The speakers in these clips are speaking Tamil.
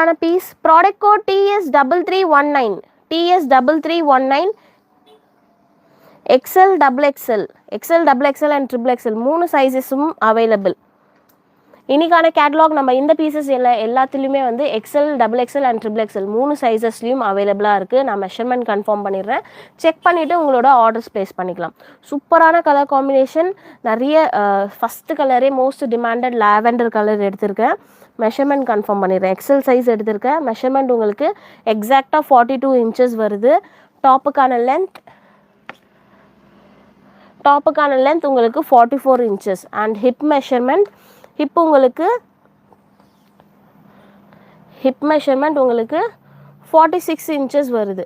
சூப்பரான piece. Product code TS3319, TS3319, XL, XXL, XL, XXL and XXL 3 சைஸஸும் அவைலபிள். இன்றைக்கான கேட்லாக் நம்ம இந்த பீசஸ் எல்லாத்துலேயுமே வந்து XL, XXL அண்ட் XXL 3 சைஸஸ்லையும் அவைலபிளாக இருக்குது. நான் மெஷர்மெண்ட் கன்ஃபார்ம் பண்ணிடுறேன். செக் பண்ணிவிட்டு உங்களோட ஆர்டர்ஸ் ப்ளேஸ் பண்ணிக்கலாம். சூப்பரான கலர் காம்பினேஷன். நிறைய ஃபஸ்ட்டு கலரே மோஸ்ட் டிமாண்டட் லாவெண்டர் கலர் எடுத்திருக்கேன். மெஷர்மெண்ட் கன்ஃபார்ம் பண்ணிடுறேன். XL சைஸ் எடுத்திருக்கேன். மெஷர்மெண்ட் உங்களுக்கு எக்ஸாக்டாக 42 inches வருது. டாப்புக்கான லென்த் உங்களுக்கு 44 inches அண்ட் ஹிப் மெஷர்மெண்ட் உங்களுக்கு 46 inches வருது.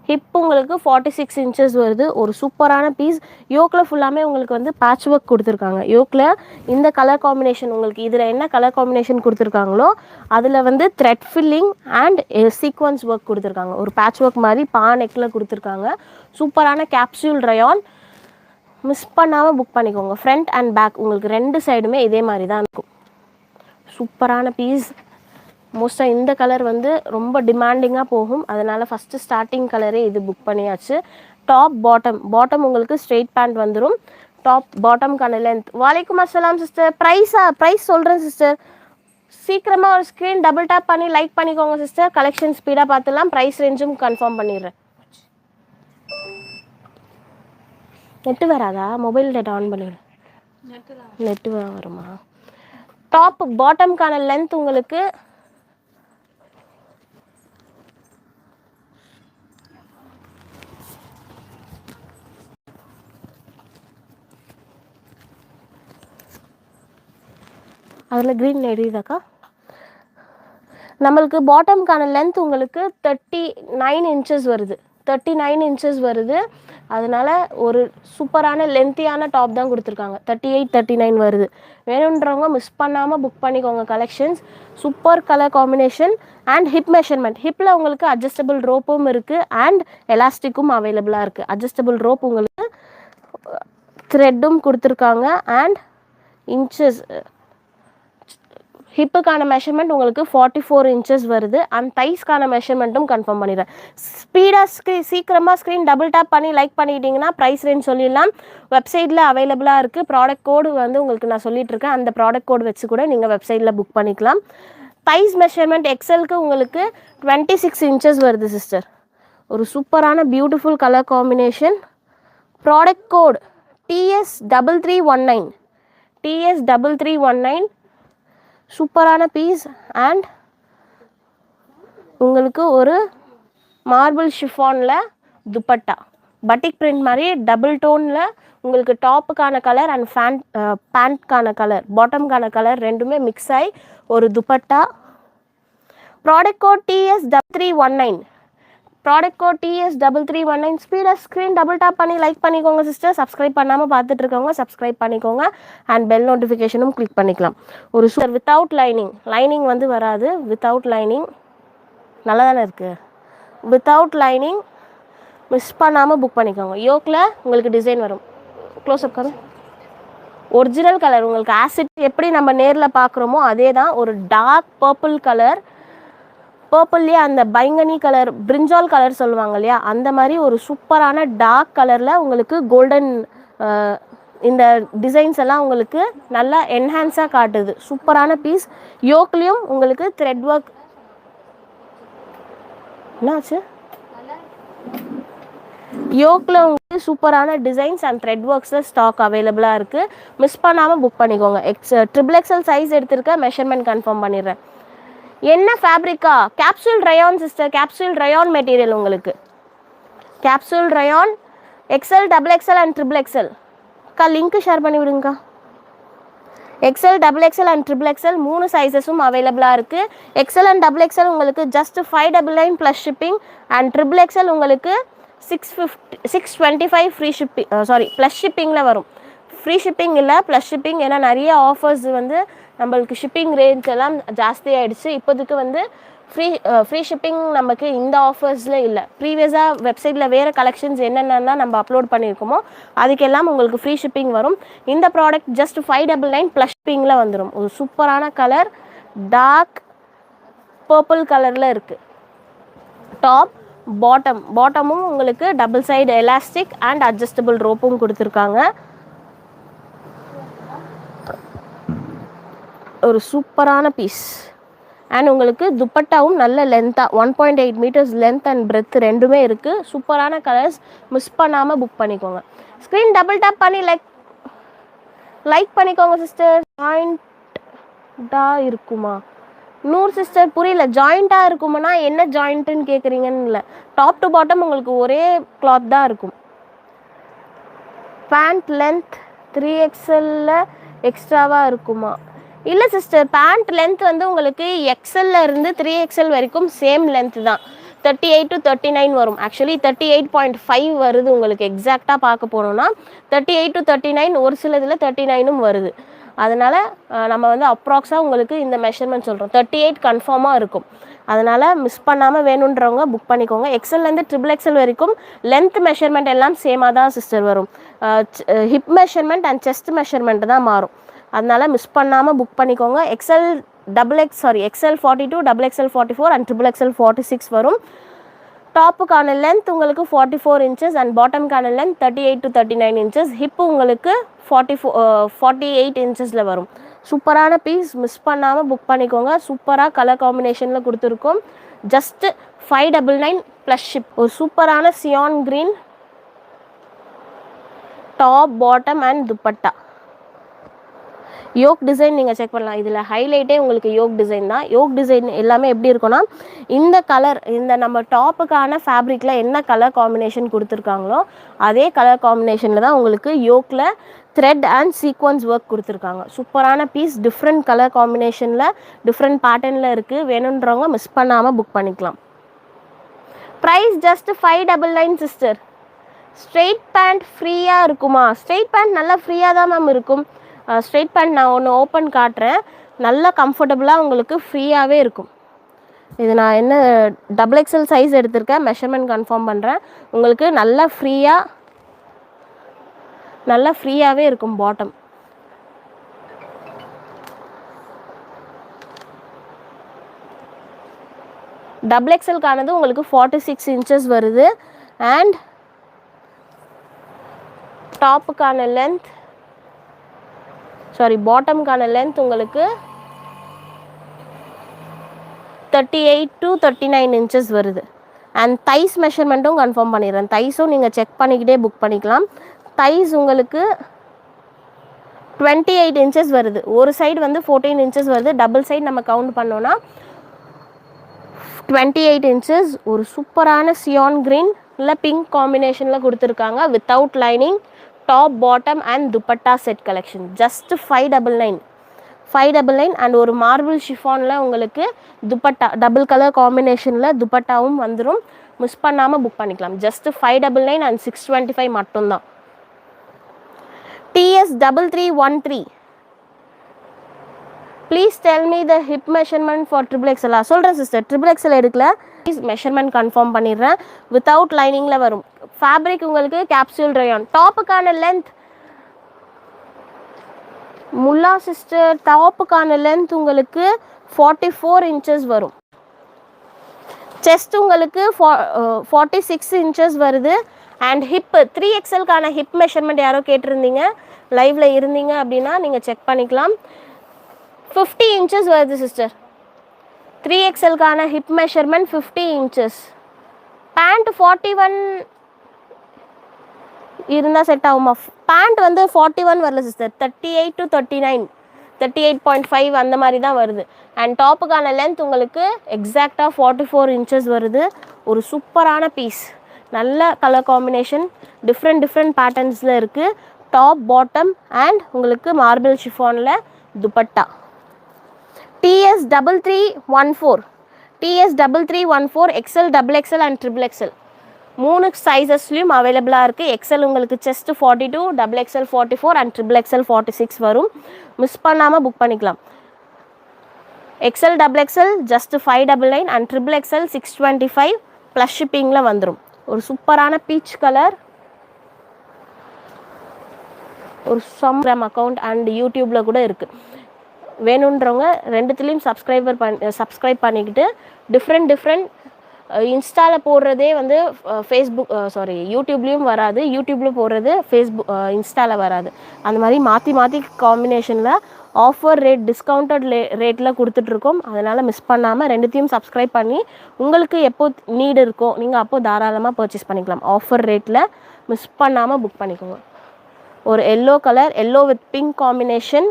ஹிப் உங்களுக்கு 46 inches வருது. ஒரு சூப்பரான பீஸ். யோக்கில் ஃபுல்லாமே உங்களுக்கு வந்து பேட்ச் ஒர்க் கொடுத்துருக்காங்க. யோக்கில் இந்த கலர் காம்பினேஷன் உங்களுக்கு இதில் என்ன கலர் காம்பினேஷன் கொடுத்துருக்காங்களோ அதில் வந்து thread filling and sequins work கொடுத்துருக்காங்க. ஒரு பேட்ச் ஒர்க் மாதிரி நெக்கில் கொடுத்துருக்காங்க. சூப்பரான கேப்சூல் ரயான். மிஸ் பண்ணாமல் புக் பண்ணிக்கோங்க. ஃப்ரண்ட் அண்ட் பேக் உங்களுக்கு 2 சைடுமே இதே மாதிரி தான் இருக்கும். சூப்பரான பீஸ். மோஸ்ட்டாக இந்த கலர் வந்து ரொம்ப டிமாண்டிங்காக போகும். அதனால் ஃபஸ்ட்டு ஸ்டார்டிங் கலரே இது புக் பண்ணியாச்சு. டாப் பாட்டம் உங்களுக்கு ஸ்ட்ரெயிட் பேண்ட் வந்துடும். பாட்டம்கான லென்த். வலைக்கும் அஸ்ஸலாம் சிஸ்டர். ப்ரைஸ் சொல்கிறேன் சிஸ்டர். சீக்கிரமாக ஒரு ஸ்க்ரீன் டபுள் டேப் பண்ணி லைக் பண்ணிக்கோங்க சிஸ்டர். கலெக்ஷன் ஸ்பீடாக பார்த்துலாம். ப்ரைஸ் ரேஞ்சும் கன்ஃபார்ம் பண்ணிடுறேன். நெட்டு வராதா? மொபைல் டேட்டா ஆன் பண்ணிவிடு. நெட்டு வருமா? பாட்டம்கான லென்த் உங்களுக்கு அதில் க்ரீன் எரியுதாக்கா? நம்மளுக்கு பாட்டம்கான லென்த் உங்களுக்கு 39 inches வருது. 39 inches வருது. அதனால் ஒரு சூப்பரான லென்த்தியான டாப் தான் கொடுத்துருக்காங்க. 38, 39 வருது. வேணுன்றவங்க மிஸ் பண்ணாமல் புக் பண்ணிக்கோங்க collections. Super colour combination and hip measurement. ஹிப்பில் உங்களுக்கு அட்ஜஸ்டபிள் ரோப்பும் இருக்குது அண்ட் எலாஸ்டிக்கும் அவைலபிளாக இருக்குது. அட்ஜஸ்டபிள் ரோப் உங்களுக்கு த்ரெட்டும் கொடுத்துருக்காங்க அண்ட் இன்ச்சஸ். ஹிப்புக்கான மெஷர்மெண்ட் உங்களுக்கு 44 inches வருது. அண்ட் தைஸ்க்கான மெஷர்மெண்ட்டும் கன்ஃபார்ம் பண்ணிடுறேன். சீக்கிரமாக ஸ்க்ரீன் டபுள் டேப் பண்ணி லைக் பண்ணிக்கிட்டிங்கன்னா ப்ரைஸ் ரேஞ்ச் சொல்லிடலாம். வெப்சைட்டில் அவைலபிளாக இருக்குது. ப்ராடக்ட் கோடு வந்து உங்களுக்கு நான் சொல்லிகிட்ருக்கேன். அந்த ப்ராடக்ட் கோடு வச்சு கூட நீங்கள் வெப்சைட்டில் புக் பண்ணிக்கலாம். தைஸ் மெஷர்மெண்ட் எக்ஸலுக்கு உங்களுக்கு 26 inches வருது சிஸ்டர். ஒரு சூப்பரான beautiful colour combination. Product code TS3319, TS3319. சூப்பரான பீஸ் அண்ட் உங்களுக்கு ஒரு மார்பிள் ஷிஃபானில் துப்பட்டா. பட்டிக் பிரிண்ட் மாதிரி டபுள் டோனில் உங்களுக்கு டாப்புக்கான கலர் அண்ட் பேண்ட்கான கலர், பாட்டம்கான கலர் ரெண்டுமே மிக்ஸ் ஆகி ஒரு dupatta. Product code TS3319, product code TS3319. ஸ்பீடாக ஸ்க்ரீன் டபுள் டேப் பண்ணி லைக் பண்ணிக்கோங்க சிஸ்டர். சப்ஸ்கிரைப் பண்ணாமல் பார்த்துட்டு இருக்கவங்க சப்ஸ்கிரைப் பண்ணிக்கோங்க அண்ட் பெல் நோட்டிஃபிகேஷனும் கிளிக் பண்ணிக்கலாம். ஒரு வித்தவுட் லைனிங் வந்து வராது. வித்தவுட் லைனிங் நல்லா தானே இருக்குது. வித்தவுட் லைனிங் மிஸ் பண்ணாமல் புக் பண்ணிக்கோங்க. யோக்கில் உங்களுக்கு டிசைன் வரும். க்ளோஸ்அப் கரு ஒரிஜினல் கலர் உங்களுக்கு ஆசிட் எப்படி நம்ம நேரில் பார்க்குறோமோ அதே தான். ஒரு டார்க் பர்பிள் கலர். பர்பிள்லேயே அந்த பைங்கனி கலர், பிரிஞ்சால் கலர் சொல்லுவாங்க இல்லையா, அந்த மாதிரி ஒரு சூப்பரான டார்க் கலரில் உங்களுக்கு கோல்டன் இந்த டிசைன்ஸ் எல்லாம் உங்களுக்கு நல்லா என்ஹான்ஸாக காட்டுது. சூப்பரான பீஸ். யோக்லேயும் உங்களுக்கு த்ரெட் ஒர்க். என்னாச்சு? யோக்கில் உங்களுக்கு சூப்பரான டிசைன்ஸ் அண்ட் த்ரெட் ஒர்க்ஸில் ஸ்டாக் அவைலபிளாக இருக்குது. மிஸ் பண்ணாமல் புக் பண்ணிக்கோங்க. XXL சைஸ் எடுத்திருக்க. மெஷர்மெண்ட் கன்ஃபார்ம் பண்ணிடுறேன். என்ன ஃபேப்ரிக்கா? Capsule rayon sister. Capsule rayon material உங்களுக்கு. Capsule rayon XL, XXL and XXL. அக்கா லிங்க்கு ஷேர் பண்ணி விடுங்கக்கா. XL, XXL அண்ட் XXL 3 சைஸஸும் அவைலபிளாக இருக்குது. XL அண்ட் XXL உங்களுக்கு just 599 plus shipping and XXL உங்களுக்கு 625 ஃப்ரீ ஷிப்பிங். ப்ளஸ் ஷிப்பிங்கில் வரும். ஃப்ரீ ஷிப்பிங் இல்லை, ப்ளஸ் ஷிப்பிங். ஏன்னா நிறைய ஆஃபர்ஸ் வந்து நம்மளுக்கு ஷிப்பிங் ரேஞ்ச் எல்லாம் ஜாஸ்தி ஆகிடுச்சு. இப்போதுக்கு வந்து ஃப்ரீ ஷிப்பிங் நமக்கு இந்த ஆஃபர்ஸில் இல்லை. ப்ரீவியஸாக வெப்சைட்டில் வேறு கலெக்ஷன்ஸ் என்னென்னா நம்ம அப்லோட் பண்ணியிருக்கோமோ அதுக்கெல்லாம் உங்களுக்கு ஃப்ரீ ஷிப்பிங் வரும். இந்த ப்ராடக்ட் ஜஸ்ட் 599 ப்ளஸ் ஷிப்பிங்கில் வந்துடும். ஒரு சூப்பரான கலர். டார்க் பர்பிள் கலரில் இருக்குது. டாப் பாட்டமும் உங்களுக்கு double side elastic and adjustable ரோப்பும் கொடுத்துருக்காங்க. ஒரு சூப்பரான பீஸ். அண்ட் உங்களுக்கு துப்பட்டாவும் நல்ல லென்த்தாக 1.8 மீட்டர்ஸ் லென்த் அண்ட் பிரெத் ரெண்டுமே இருக்குது. சூப்பரான கலர்ஸ். மிஸ் பண்ணாமல் புக் பண்ணிக்கோங்க. ஸ்க்ரீன் டபுள் டேப் பண்ணி லைக் பண்ணிக்கோங்க சிஸ்டர். ஜாயிண்ட்டாக இருக்குமா? நூறு சிஸ்டர் புரியல. ஜாயிண்ட்டாக இருக்குமானா என்ன ஜாயிண்ட்டுன்னு கேட்குறீங்கன்னு இல்லை. டாப் டு பாட்டம் உங்களுக்கு ஒரே கிளாத் தான் இருக்கும். பேண்ட் லென்த் 3XL எக்ஸ்ட்ராவாக இருக்குமா? இல்லை சிஸ்டர், பேண்ட் லென்த் வந்து உங்களுக்கு XL இருந்து 3XL வரைக்கும் சேம் லென்த் தான். 38 to 39 வரும். ஆக்சுவலி 38.5 வருது உங்களுக்கு. எக்ஸாக்டாக பார்க்க போனோம்னா 38 to 39, ஒரு சில இதில் 39ம் வருது. அதனால் நம்ம வந்து அப்ராக்ஸாக உங்களுக்கு இந்த மெஷர்மெண்ட் சொல்கிறோம். 38 கன்ஃபார்மாக இருக்கும். அதனால் மிஸ் பண்ணாமல் வேணுன்றவங்க புக் பண்ணிக்கோங்க. XLலேருந்து XXL வரைக்கும் லென்த் மெஷர்மெண்ட் எல்லாம் சேமாக தான் சிஸ்டர் வரும். Hip measurement and chest measurement தான் மாறும். அதனால் மிஸ் பண்ணாமல் புக் பண்ணிக்கோங்க. XL 42, XXL 44 அண்ட் XXL 46 வரும். டாப்புக்கான லென்த் உங்களுக்கு 44 இன்ச்சஸ் அண்ட் பாட்டம்கான லென்த் 38 to 39 இன்ச்சஸ். ஹிப்பு உங்களுக்கு 48 இன்ச்சஸில் வரும். சூப்பரான பீஸ். மிஸ் பண்ணாமல் புக் பண்ணிக்கோங்க. சூப்பராக கலர் காம்பினேஷனில் கொடுத்துருக்கோம். Just 599 plus ship. ஒரு சூப்பரான cyan green top, bottom and dupatta. Yoke design நீங்கள் செக் பண்ணலாம். இதில் ஹைலைட்டே உங்களுக்கு யோக் டிசைன் தான். யோக் டிசைன் எல்லாமே எப்படி இருக்குன்னா, இந்த கலர், இந்த நம்ம டாப்புக்கான ஃபேப்ரிக்கில் என்ன கலர் காம்பினேஷன் கொடுத்துருக்காங்களோ அதே கலர் காம்பினேஷனில் தான் உங்களுக்கு யோக்கில் த்ரெட் அண்ட் சீக்வன்ஸ் ஒர்க் கொடுத்துருக்காங்க. சூப்பரான பீஸ். டிஃப்ரெண்ட் கலர் காம்பினேஷனில் டிஃப்ரெண்ட் பேட்டர்னில் இருக்குது. வேணுன்றவங்க மிஸ் பண்ணாமல் புக் பண்ணிக்கலாம். Price just 599 sister. Straight pant ஃப்ரீயாக இருக்குமா? ஸ்ட்ரெயிட் பேண்ட் நல்லா ஃப்ரீயாக தான் மேம் இருக்கும். ஸ்ட்ரெயிட் பேண்ட் நான் ஒன்று ஓப்பன் காட்டுறேன். நல்லா கம்ஃபர்டபுளாக உங்களுக்கு ஃப்ரீயாகவே இருக்கும். இது நான் என்ன XXL சைஸ் எடுத்திருக்கேன். மெஷர்மெண்ட் கன்ஃபார்ம் பண்ணுறேன். உங்களுக்கு நல்லா ஃப்ரீயாகவே இருக்கும் பாட்டம். XXLக்கானது உங்களுக்கு 46 இன்ச்சஸ் வருது. அண்ட் டாப்புக்கான லென்த் பாட்டம்கான லென்த் உங்களுக்கு 38 to 39 இன்ச்சஸ் வருது. அண்ட் தைஸ் மெஷர்மெண்ட்டும் கன்ஃபார்ம் பண்ணிடுறேன். தைஸும் நீங்கள் செக் பண்ணிக்கிட்டே புக் பண்ணிக்கலாம். தைஸ் உங்களுக்கு 28 இன்ச்சஸ் வருது. ஒரு சைடு வந்து 14 இன்ச்சஸ் வருது. டபுள் சைடு நம்ம கவுண்ட் பண்ணோன்னா 28 இன்ச்சஸ். ஒரு சூப்பரான சியான் க்ரீன் இல்லை பிங்க் காம்பினேஷனில் கொடுத்துருக்காங்க. Without lining top, bottom and dupatta set collection. Just 599 and ஒரு மார்பிள் ஷிஃபானில் உங்களுக்கு துப்பட்டா டபுள் கலர் காம்பினேஷனில் துப்பட்டாவும் வந்துடும். மிஸ் பண்ணாமல் புக் பண்ணிக்கலாம். ஜஸ்ட் 599 அண்ட் 625 மட்டும்தான். TS3313. Please tell me the hip measurement for XXL. சொல்கிறேன் சிஸ்டர். XXL எடுக்கல. ப்ளீஸ் மெஷர்மெண்ட் கன்ஃபார்ம் பண்ணிடுறேன். வித்தவுட் லைனிங்கில் வரும். ஃபேப்ரிக் உங்களுக்கு கேப்சூல் ரயான். டாப்புக்கான லென்த் முல்லா சிஸ்டர், டாப்புக்கான லென்த் உங்களுக்கு 44 இன்ச்சஸ் வரும். செஸ்ட் உங்களுக்கு 46 இன்ச்சஸ் வருது. அண்ட் ஹிப் 3XLக்கான ஹிப் மெஷர்மெண்ட் யாரோ கேட்டிருந்தீங்க, லைவ்ல இருந்தீங்க அப்படின்னா நீங்கள் செக் பண்ணிக்கலாம். 50 இன்ச்சஸ் வருது சிஸ்டர். 3XLக்கான ஹிப் மெஷர்மெண்ட் 50 இன்ச்சஸ். பேண்ட் 41 இருந்தால் செட் ஆகுமா? பேண்ட் வந்து 41 வரல சிஸ்டர். 38 to 39, 38.5 அந்த மாதிரி தான் வருது. அண்ட் டாப்புக்கான லென்த் உங்களுக்கு எக்ஸாக்டாக 44 இன்ச்சஸ் வருது. ஒரு சூப்பரான பீஸ். நல்ல கலர் காம்பினேஷன், டிஃப்ரெண்ட் பேட்டர்ன்ஸில் இருக்குது. டாப், பாட்டம் அண்ட் உங்களுக்கு மார்பிள் ஷிஃபானில் dupatta. TS3314 XL, XXL and XXL 3 சைஸஸ்லையும் அவைலபிளாக இருக்குது. XL உங்களுக்கு செஸ்ட் 42, XXL 44 அண்ட் XXL 46 வரும். மிஸ் பண்ணாமல் புக் பண்ணிக்கலாம். XL, XXL just 599 and XXL 625 plus ஷிப்பிங்கில் வந்துடும். ஒரு சூப்பரான பீச் கலர். ஒரு சம்ரம் அக்கௌண்ட் அண்ட் யூடியூப்பில் கூட இருக்குது. வேணுன்றவங்க ரெண்டுத்துலேயும் சப்ஸ்கிரைப் பண்ணிக்கிட்டு டிஃப்ரெண்ட் இன்ஸ்டாவில் போடுறதே வந்து யூடியூப்லேயும் வராது, யூடியூப்பில் போடுறது இன்ஸ்டாவில் வராது. அந்த மாதிரி மாற்றி காம்பினேஷனில் ஆஃபர் ரேட் டிஸ்கவுண்டட் ரேட்டில் கொடுத்துட்ருக்கோம். அதனால் மிஸ் பண்ணாமல் ரெண்டுத்தையும் சப்ஸ்கிரைப் பண்ணி உங்களுக்கு எப்போ நீடு இருக்கோ நீங்கள் அப்போது தாராளமாக பர்ச்சேஸ் பண்ணிக்கலாம். ஆஃபர் ரேட்டில் மிஸ் பண்ணாமல் புக் பண்ணிக்கோங்க. ஒரு yellow colour, yellow with pink combination,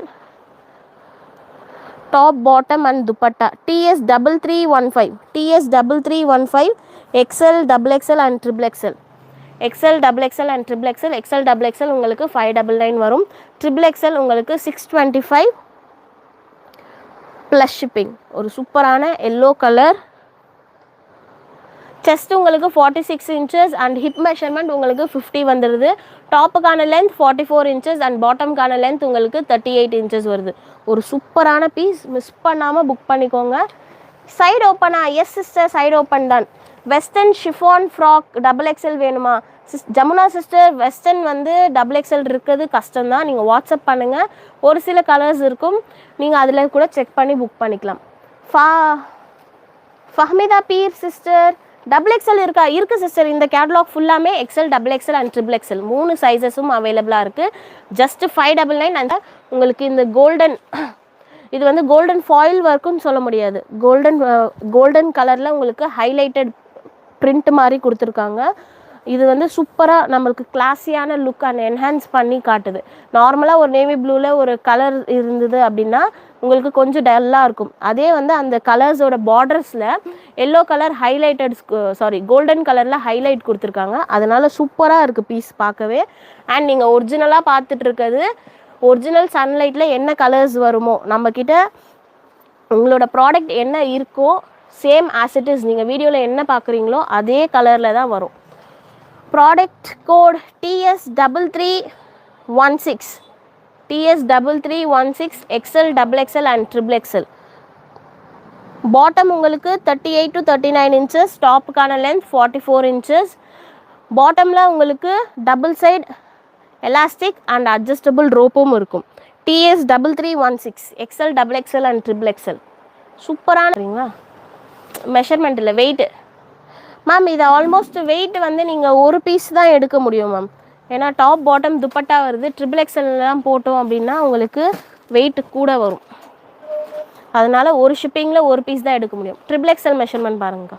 top bottom and dupatta. TS3315 XL XXL and XXL. XL and XXL. XL உங்களுக்கு 599 வரும். XXL உங்களுக்கு 625 ப்ளஸ் ஷிப்பிங். ஒரு சூப்பரான எல்லோ கலர். செஸ்ட் உங்களுக்கு 46 inches அண்ட் ஹிப் மெஷர்மெண்ட் உங்களுக்கு 50 வந்துடுது. டாப்புக்கான லென்த் 44 inches அண்ட் பாட்டம்கான லென்த் உங்களுக்கு 38 inches வருது. ஒரு சூப்பரான பீஸ், மிஸ் பண்ணாமல் புக் பண்ணிக்கோங்க. சைடு ஓப்பனா? எஸ் சிஸ்டர், சைடு ஓப்பன் தான். வெஸ்டர்ன் ஷிஃபான் ஃப்ராக் XXL வேணுமா? ஜமுனா சிஸ்டர், வெஸ்டர்ன் வந்து XXL இருக்கிறது கஷ்டம்தான். நீங்கள் வாட்ஸ்அப் பண்ணுங்கள், ஒரு சில கலர்ஸ் இருக்கும், நீங்கள் அதில் கூட செக் பண்ணி புக் பண்ணிக்கலாம். ஃபஹ்மிதா பீர் சிஸ்டர், XXL இருக்கா? இருக்குது சிஸ்டர். இந்த கேட்லாக் ஃபுல்லாமே XL XXL அண்ட் XXL 3 சைஸஸும் அவைலபிளாக இருக்குது. ஜஸ்ட் 599. அண்ட் உங்களுக்கு இந்த கோல்டன், இது வந்து கோல்டன் ஃபாயில் ஒர்க்குன்னு சொல்ல முடியாது, கோல்டன் கலரில் உங்களுக்கு ஹைலைட்டட் பிரிண்ட் மாதிரி கொடுத்துருக்காங்க. இது வந்து சூப்பராக நம்மளுக்கு கிளாஸியான லுக் அண்ட் என்ஹான்ஸ் பண்ணி காட்டுது. நார்மலாக ஒரு நேவி ப்ளூவில் ஒரு கலர் இருந்தது அப்படின்னா உங்களுக்கு கொஞ்சம் டல்லாக இருக்கும். அதே வந்து அந்த கலர்ஸோட பார்டர்ஸில் எல்லோ கலர் கோல்டன் கலரில் ஹைலைட் கொடுத்துருக்காங்க. அதனால் சூப்பராக இருக்குது பீஸ் பார்க்கவே. அண்ட் நீங்கள் ஒரிஜினலாக பார்த்துட்டு இருக்கிறது ஒரிஜினல் சன்லைட்டில் என்ன கலர்ஸ் வருமோ, நம்மக்கிட்ட உங்களோட ப்ராடக்ட் என்ன இருக்கோ சேம் ஆஸ் இட் இஸ், நீங்கள் வீடியோவில் என்ன பார்க்குறீங்களோ அதே கலரில் தான் வரும். Product code TS3316 XL XXL and XXL. Bottom உங்களுக்கு 38 to 39 inches, டாப்புக்கான லென்த் 44 inches. பாட்டமில் உங்களுக்கு double side elastic and adjustable ரோப்பும் இருக்கும். TS3316 XL XXL and XXL. சூப்பரான மெஷர்மெண்ட் இல்லை, வெயிட்டு மேம். இது ஆல்மோஸ்ட் வெயிட் வந்து நீங்கள் ஒரு பீஸ் தான் எடுக்க முடியும் மேம். ஏன்னா டாப் பாட்டம் துப்பட்டா வருது. XXLலாம் போட்டோம் அப்படின்னா உங்களுக்கு வெயிட் கூட வரும். அதனால் ஒரு ஷிப்பிங்கில் ஒரு பீஸ் தான் எடுக்க முடியும். XXL மெஷர்மெண்ட் பாருங்கக்கா.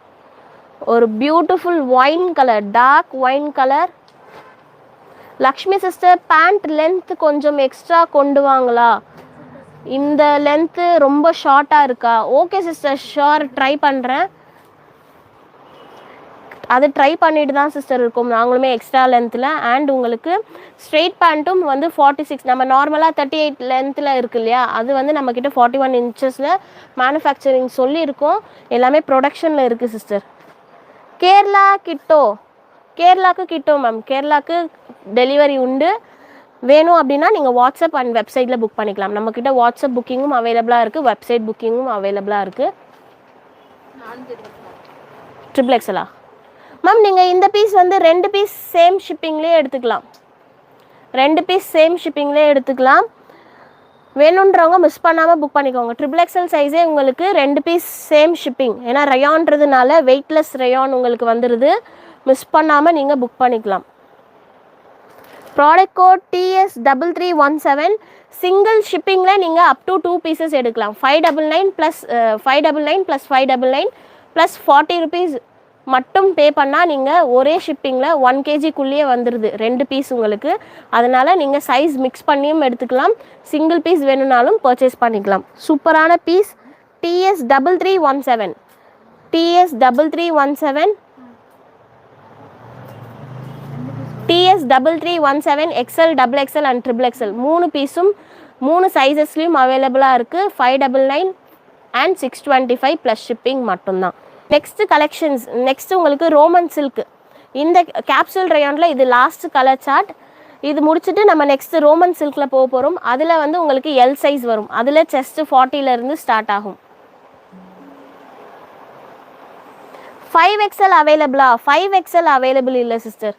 ஒரு beautiful wine colour, dark wine colour. Lakshmi sister, pant length கொஞ்சம் எக்ஸ்ட்ரா கொண்டு வாங்களா? இந்த லென்த்து ரொம்ப ஷார்ட்டாக இருக்கா? ஓகே சிஸ்டர், ஷோர், ட்ரை பண்ணுறேன். அது ட்ரை பண்ணிட்டு தான் சிஸ்டர் இருக்கும் நாங்களுமே எக்ஸ்ட்ரா லென்த்தில். அண்ட் உங்களுக்கு ஸ்ட்ரெயிட் பேண்ட்டும் வந்து 46, நம்ம நார்மலாக 38 லென்த்தில் இருக்கு இல்லையா, அது வந்து நம்மக்கிட்ட 41 inches மேனுஃபேக்சரிங் சொல்லியிருக்கோம். எல்லாமே ப்ரொடக்ஷனில் இருக்குது சிஸ்டர். கேரளாக்கு கிட்டோ மேம். கேரளாக்கு டெலிவரி உண்டு. வேணும் அப்படின்னா நீங்கள் வாட்ஸ்அப் அண்ட் வெப்சைட்டில் புக் பண்ணிக்கலாம். நம்மக்கிட்ட வாட்ஸ்அப் புக்கிங்கும் அவைலபிளாக இருக்குது, வெப்சைட் புக்கிங்கும் அவைலபிளாக இருக்குது. XXL மேம், நீங்கள் இந்த பீஸ் வந்து 2 பீஸ் சேம் ஷிப்பிங்லேயே எடுத்துக்கலாம். வேணுன்றவங்க மிஸ் பண்ணாமல் புக் பண்ணிக்கோங்க. XXL சைஸே உங்களுக்கு 2 பீஸ் சேம் ஷிப்பிங். ஏன்னா ரயான்றதுனால வெயிட்லெஸ் ரயான் உங்களுக்கு வந்துடுது. மிஸ் பண்ணாமல் நீங்கள் புக் பண்ணிக்கலாம். Product code TS3317. சிங்கிள் ஷிப்பிங்கில் நீங்கள் அப் டு 2 பீசஸ் எடுக்கலாம். 599 + 599 + 40 rupees மட்டும் பே பண்ணால் நீங்கள் ஒரே ஷிப்பிங்கில் 1 kgக்குள்ளேயே வந்துடுது 2 பீஸ் உங்களுக்கு. அதனால் நீங்கள் சைஸ் மிக்ஸ் பண்ணியும் எடுத்துக்கலாம். சிங்கிள் பீஸ் வேணும்னாலும் பர்ச்சேஸ் பண்ணிக்கலாம். சூப்பரான piece. TS3317 XL XXL and XXL 3 பீஸும் 3 சைஸஸ்லேயும் அவைலபிளாக இருக்குது. 599 அண்ட் 625 ப்ளஸ் ஷிப்பிங் மட்டும்தான். Next collections. நெக்ஸ்ட்டு உங்களுக்கு ரோமன் சில்க். இந்த கேப்சூல் ரயானில் இது லாஸ்ட் கலர் சார்ட். இது முடிச்சுட்டு நம்ம நெக்ஸ்ட்டு ரோமன் சில்கில் போக போகிறோம். அதில் வந்து உங்களுக்கு எல் சைஸ் வரும். அதில் செஸ்ட்டு 40லேருந்து ஸ்டார்ட் ஆகும். 5XL அவைலபிளா? 5XL அவைலபிள் இல்லை சிஸ்டர்.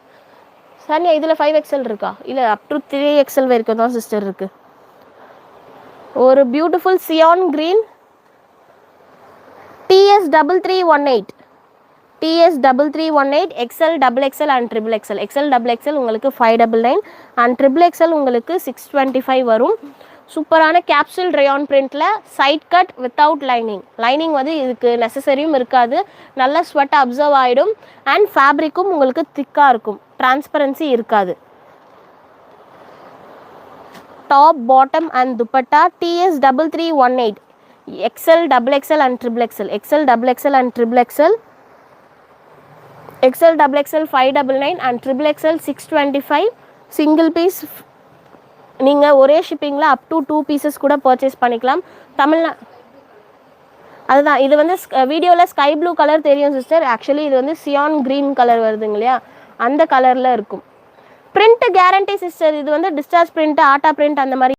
சனியா, இதில் 5XL இருக்கா? இல்லை, அப் டு 3XL வரைக்கும் தான் சிஸ்டர் இருக்குது. ஒரு beautiful cyan green TS3318 TS3318 XL XXL and triple XL XL XXL உங்களுக்கு 599 அண்ட் ட்ரிபிள் எக்ஸ்எல் உங்களுக்கு 625 வரும். சூப்பரான கேப்சூல் ரயான் பிரிண்டில் சைட் கட் வித்தவுட் லைனிங் வந்து இதுக்கு நெசசரியும் இருக்காது. நல்லா ஸ்வெட் அப்சர்வ் ஆகிடும் அண்ட் ஃபேப்ரிக்கும் உங்களுக்கு திக்காக இருக்கும், டிரான்ஸ்பரன்சி இருக்காது. Top bottom and dupatta TS3318 XL XXL and triple XL XL XXL and triple XL XL XXL 599 and triple XL 625. Single piece நீங்கள் ஒரே ஷிப்பிங்கில் அப் டு 2 பீசஸ் கூட பர்ச்சேஸ் பண்ணிக்கலாம். அதுதான் இது வந்து வீடியோவில் ஸ்கை ப்ளூ கலர் தெரியும் சிஸ்டர், ஆக்சுவலி இது வந்து சியான் க்ரீன் கலர் வருதுங்க இல்லையா, அந்த கலரில் இருக்கும். பிரிண்ட் கேரண்டி சிஸ்டர், இது வந்து டிஸ்சார்ஜ் பிரிண்ட், ஆட்டா பிரிண்ட் அந்த மாதிரி